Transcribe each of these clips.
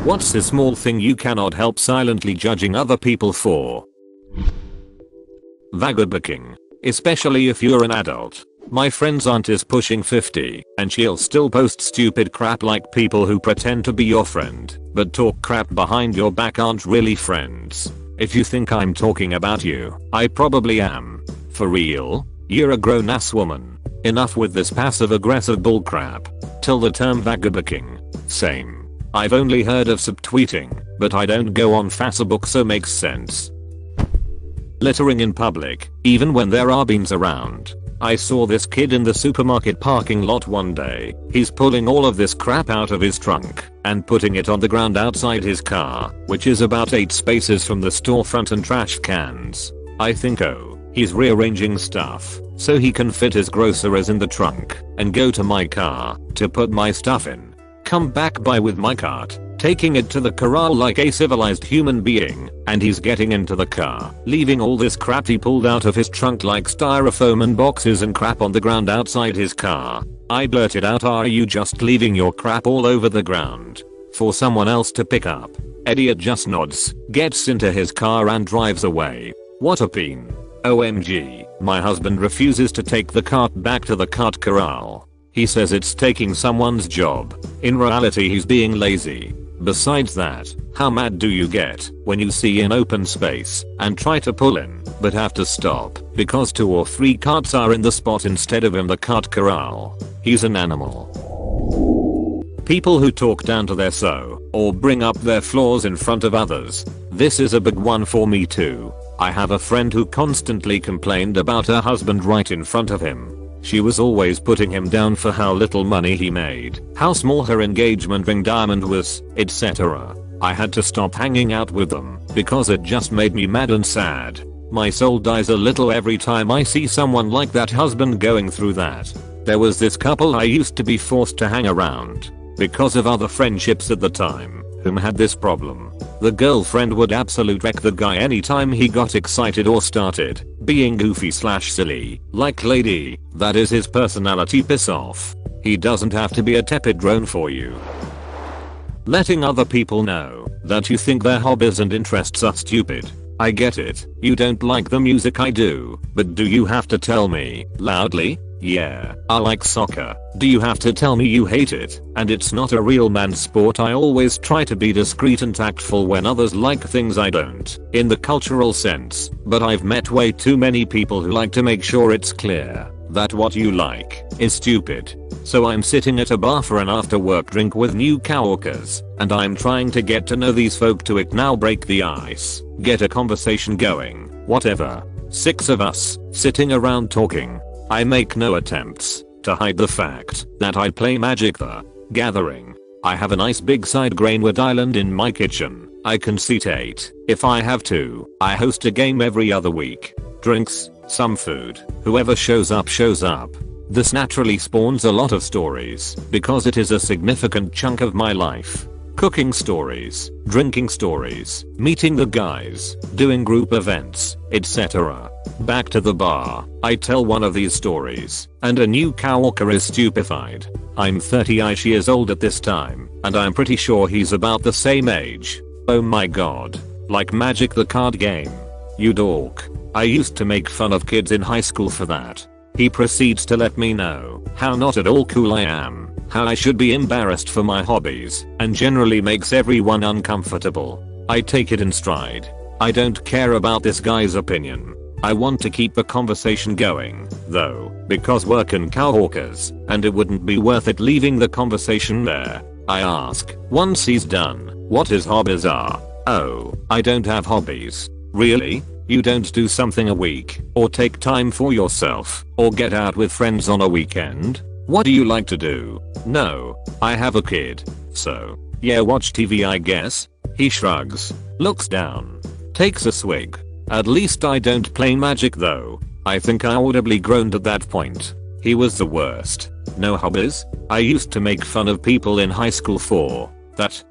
What's the small thing you cannot help silently judging other people for? Vagabooking. Especially if you're an adult. My friend's aunt is pushing 50 and she'll still post stupid crap like people who pretend to be your friend but talk crap behind your back aren't really friends. If you think I'm talking about you, I probably am. For real? You're a grown ass woman. Enough with this passive aggressive bullcrap. Till the term vagabooking. Same. I've only heard of subtweeting, but I don't go on Facebook so makes sense. Littering in public, even when there are beans around. I saw this kid in the supermarket parking lot one day. He's pulling all of this crap out of his trunk and putting it on the ground outside his car, which is about 8 spaces from the storefront and trash cans. I think he's rearranging stuff so he can fit his groceries in the trunk and go to my car to put my stuff in. Come back by with my cart, taking it to the corral like a civilized human being, and he's getting into the car, leaving all this crap he pulled out of his trunk like styrofoam and boxes and crap on the ground outside his car. I blurted out, "Are you just leaving your crap all over the ground for someone else to pick up?" Idiot just nods, gets into his car and drives away. What a peen. OMG, my husband refuses to take the cart back to the cart corral. He says it's taking someone's job. In reality he's being lazy. Besides that, how mad do you get when you see an open space and try to pull in but have to stop because 2 or 3 carts are in the spot instead of in the cart corral? He's an animal. People who talk down to their or bring up their flaws in front of others. This is a big one for me too. I have a friend who constantly complained about her husband right in front of him. She was always putting him down for how little money he made, how small her engagement ring diamond was, etc. I had to stop hanging out with them because it just made me mad and sad. My soul dies a little every time I see someone like that husband going through that. There was this couple I used to be forced to hang around because of other friendships at the time whom had this problem. The girlfriend would absolute wreck the guy anytime he got excited or started being goofy/silly. Like, lady, that is his personality, piss off. He doesn't have to be a tepid drone for you. Letting other people know that you think their hobbies and interests are stupid. I get it, you don't like the music I do, but do you have to tell me loudly? Yeah, I like soccer. Do you have to tell me you hate it? And it's not a real man's sport. I always try to be discreet and tactful when others like things I don't, in the cultural sense, but I've met way too many people who like to make sure it's clear that what you like is stupid. So I'm sitting at a bar for an after work drink with new coworkers, and I'm trying to get to know these folk to now break the ice, get a conversation going, whatever. 6 of us, sitting around talking. I make no attempts to hide the fact that I play Magic the Gathering. I have a nice big side grainwood island in my kitchen. I can seat 8 if I have to. I host a game every other week. Drinks, some food, whoever shows up shows up. This naturally spawns a lot of stories because it is a significant chunk of my life. Cooking stories, drinking stories, meeting the guys, doing group events, etc. Back to the bar, I tell one of these stories, and a new coworker is stupefied. I'm 30-ish years old at this time, and I'm pretty sure he's about the same age. Oh my god. Like Magic the card game. You dork. I used to make fun of kids in high school for that. He proceeds to let me know how not at all cool I am, how I should be embarrassed for my hobbies, and generally makes everyone uncomfortable. I take it in stride. I don't care about this guy's opinion. I want to keep the conversation going, though, because work and coworkers, and it wouldn't be worth it leaving the conversation there. I ask, once he's done, what his hobbies are. Oh, I don't have hobbies. Really? You don't do something a week, or take time for yourself, or get out with friends on a weekend? What do you like to do? No, I have a kid. So, yeah, watch TV I guess. He shrugs, looks down, takes a swig. At least I don't play Magic though. I think I audibly groaned at that point. He was the worst. No hobbies? I used to make fun of people in high school for that.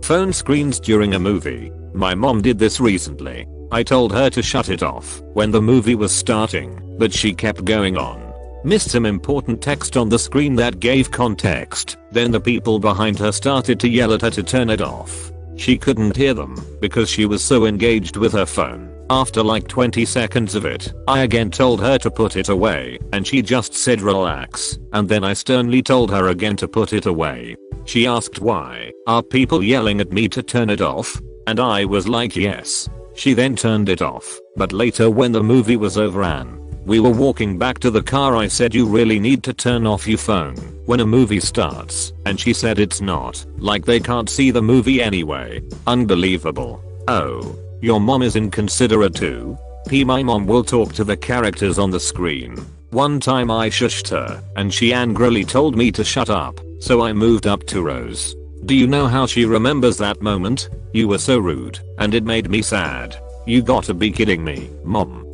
Phone screens during a movie. My mom did this recently. I told her to shut it off when the movie was starting, but she kept going on. Missed some important text on the screen that gave context. Then the people behind her started to yell at her to turn it off. She couldn't hear them because she was so engaged with her phone. After like 20 seconds of it, I again told her to put it away and she just said relax, and then I sternly told her again to put it away. She asked why are people yelling at me to turn it off? And I was like yes. She then turned it off, but later when the movie was over and we were walking back to the car I said you really need to turn off your phone when a movie starts, and she said it's not, like they can't see the movie anyway. Unbelievable. Oh. Your mom is inconsiderate too? My mom will talk to the characters on the screen. One time I shushed her and she angrily told me to shut up, so I moved up 2 rows. Do you know how she remembers that moment? You were so rude and it made me sad. You gotta be kidding me, mom.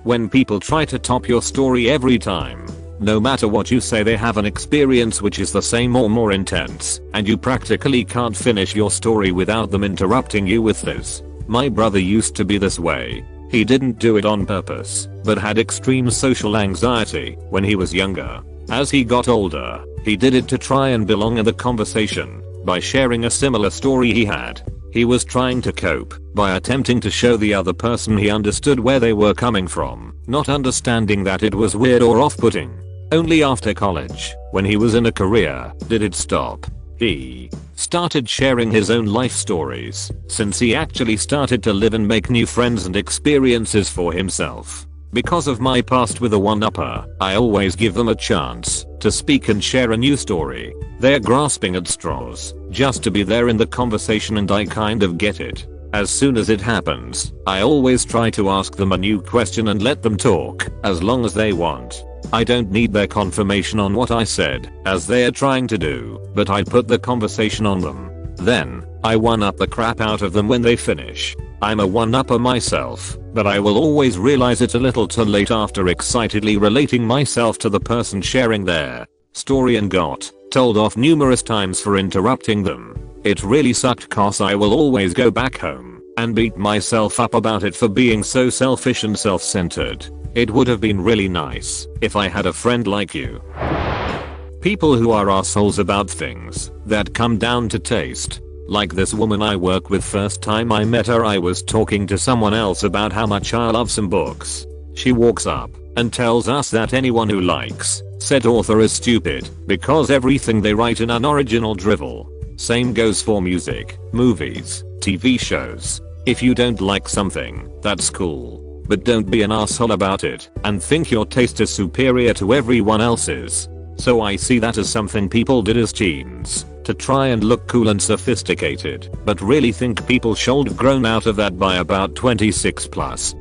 When people try to top your story every time, no matter what you say they have an experience which is the same or more intense, and you practically can't finish your story without them interrupting you with this. My brother used to be this way. He didn't do it on purpose, but had extreme social anxiety when he was younger. As he got older, he did it to try and belong in the conversation by sharing a similar story he had. He was trying to cope by attempting to show the other person he understood where they were coming from, not understanding that it was weird or off-putting. Only after college, when he was in a career, did it stop. He started sharing his own life stories, since he actually started to live and make new friends and experiences for himself. Because of my past with a one-upper, I always give them a chance to speak and share a new story. They're grasping at straws just to be there in the conversation, and I kind of get it. As soon as it happens, I always try to ask them a new question and let them talk as long as they want. I don't need their confirmation on what I said, as they're trying to do, but I put the conversation on them. Then, I one-up the crap out of them when they finish. I'm a one-upper myself, but I will always realize it a little too late after excitedly relating myself to the person sharing their story and got told off numerous times for interrupting them. It really sucked cause I will always go back home and beat myself up about it for being so selfish and self-centered. It would have been really nice if I had a friend like you. People who are assholes about things that come down to taste. Like this woman I work with. First time I met her I was talking to someone else about how much I love some books. She walks up and tells us that anyone who likes said author is stupid because everything they write in unoriginal drivel. Same goes for music, movies, TV shows. If you don't like something, that's cool, but don't be an asshole about it and think your taste is superior to everyone else's. So I see that as something people did as teens to try and look cool and sophisticated, but really think people should have grown out of that by about 26 plus.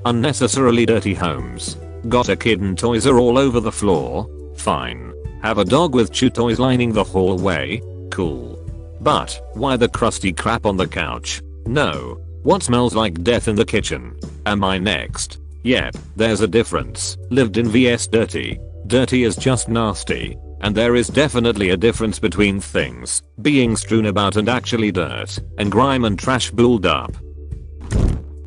Unnecessarily dirty homes. Got a kid and toys are all over the floor? Fine. Have a dog with chew toys lining the hallway? Cool. But why the crusty crap on the couch? No. What smells like death in the kitchen? Am I next? Yep, there's a difference. Lived in vs dirty. Dirty is just nasty. And there is definitely a difference between things being strewn about and actually dirt and grime and trash build up.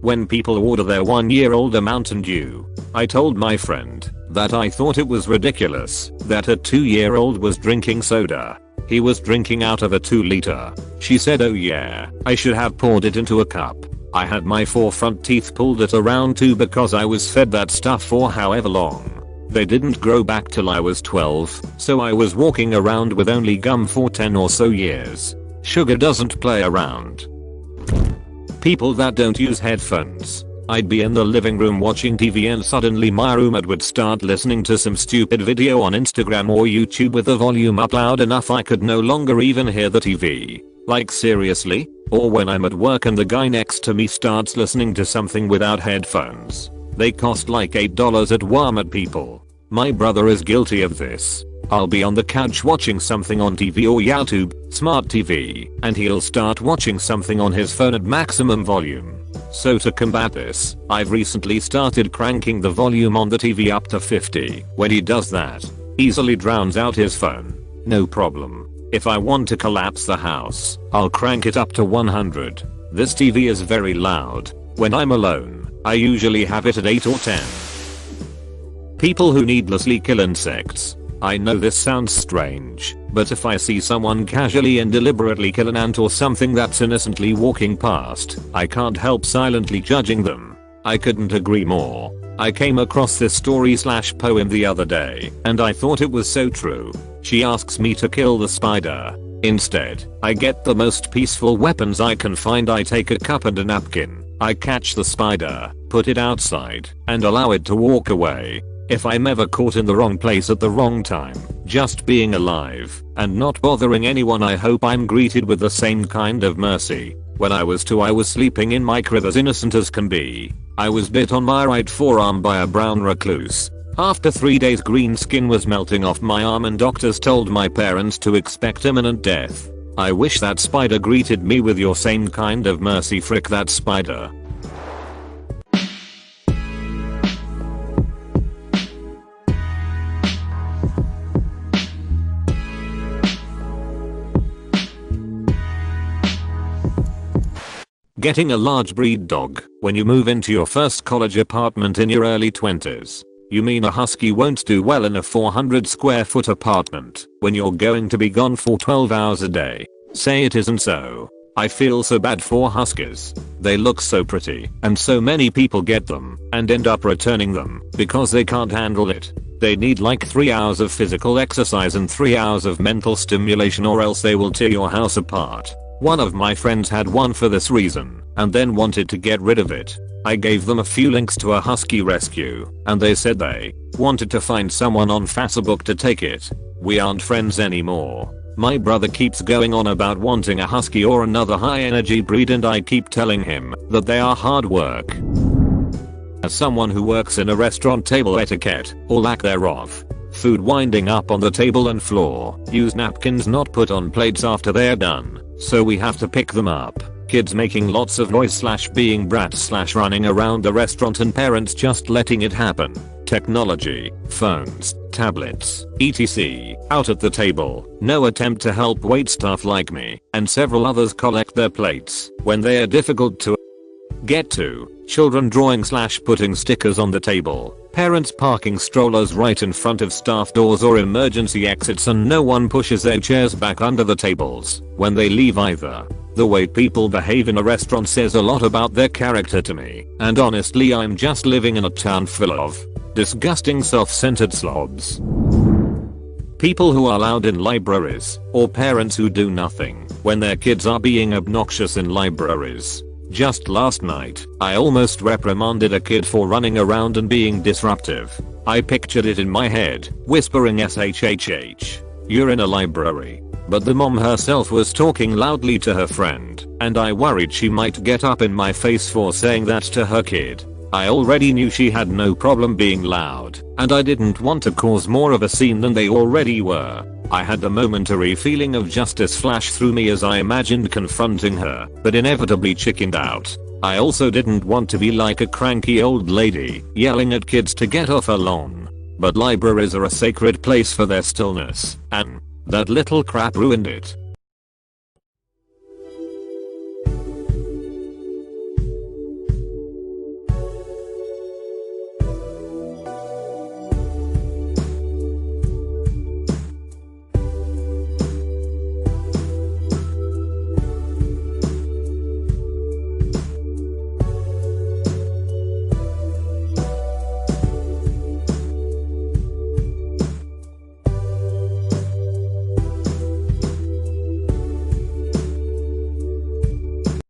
When people order their 1-year-old a Mountain Dew, I told my friend that I thought it was ridiculous that a 2-year-old was drinking soda. He was drinking out of a 2-liter. She said, oh yeah, I should have poured it into a cup. I had my 4 front teeth pulled at around 2 because I was fed that stuff for however long. They didn't grow back till I was 12, so I was walking around with only gum for 10 or so years. Sugar doesn't play around. People that don't use headphones. I'd be in the living room watching TV and suddenly my roommate would start listening to some stupid video on Instagram or YouTube with the volume up loud enough I could no longer even hear the TV. Like seriously? Or when I'm at work and the guy next to me starts listening to something without headphones. They cost like $8 at Walmart. People. My brother is guilty of this. I'll be on the couch watching something on TV or YouTube, smart TV, and he'll start watching something on his phone at maximum volume. So to combat this, I've recently started cranking the volume on the TV up to 50. When he does that, easily drowns out his phone. No problem. If I want to collapse the house, I'll crank it up to 100. This TV is very loud. When I'm alone, I usually have it at 8 or 10. People who needlessly kill insects. I know this sounds strange, but if I see someone casually and deliberately kill an ant or something that's innocently walking past, I can't help silently judging them. I couldn't agree more. I came across this story/poem the other day, and I thought it was so true. She asks me to kill the spider. Instead, I get the most peaceful weapons I can find. I take a cup and a napkin. I catch the spider, put it outside, and allow it to walk away. If I'm ever caught in the wrong place at the wrong time, just being alive and not bothering anyone, I hope I'm greeted with the same kind of mercy. When I was 2, I was sleeping in my crib as innocent as can be. I was bit on my right forearm by a brown recluse. After 3 days, green skin was melting off my arm and doctors told my parents to expect imminent death. I wish that spider greeted me with your same kind of mercy. Frick that spider. Getting a large breed dog when you move into your first college apartment in your early 20s. You mean a husky won't do well in a 400 square foot apartment when you're going to be gone for 12 hours a day? Say it isn't so. I feel so bad for huskies. They look so pretty and so many people get them and end up returning them because they can't handle it. They need like 3 hours of physical exercise and 3 hours of mental stimulation, or else they will tear your house apart. One of my friends had one for this reason and then wanted to get rid of it. I gave them a few links to a husky rescue and they said they wanted to find someone on Facebook to take it. We aren't friends anymore. My brother keeps going on about wanting a husky or another high energy breed, and I keep telling him that they are hard work. As someone who works in a restaurant, table etiquette, or lack thereof, food winding up on the table and floor, use napkins not put on plates after they're done, so we have to pick them up. Kids making lots of noise/being brats/running around the restaurant and parents just letting it happen. Technology, phones, tablets, etc. out at the table. No attempt to help waitstaff like me and several others collect their plates when they are difficult to get to. Children drawing/putting stickers on the table. Parents parking strollers right in front of staff doors or emergency exits, and no one pushes their chairs back under the tables when they leave either. The way people behave in a restaurant says a lot about their character to me, and honestly I'm just living in a town full of disgusting self-centered slobs. People who are loud in libraries, or parents who do nothing when their kids are being obnoxious in libraries. Just last night, I almost reprimanded a kid for running around and being disruptive. I pictured it in my head, whispering SHHH. You're in a library. But the mom herself was talking loudly to her friend, and I worried she might get up in my face for saying that to her kid. I already knew she had no problem being loud, and I didn't want to cause more of a scene than they already were. I had a momentary feeling of justice flash through me as I imagined confronting her, but inevitably chickened out. I also didn't want to be like a cranky old lady yelling at kids to get off her lawn. But libraries are a sacred place for their stillness, and that little crap ruined it.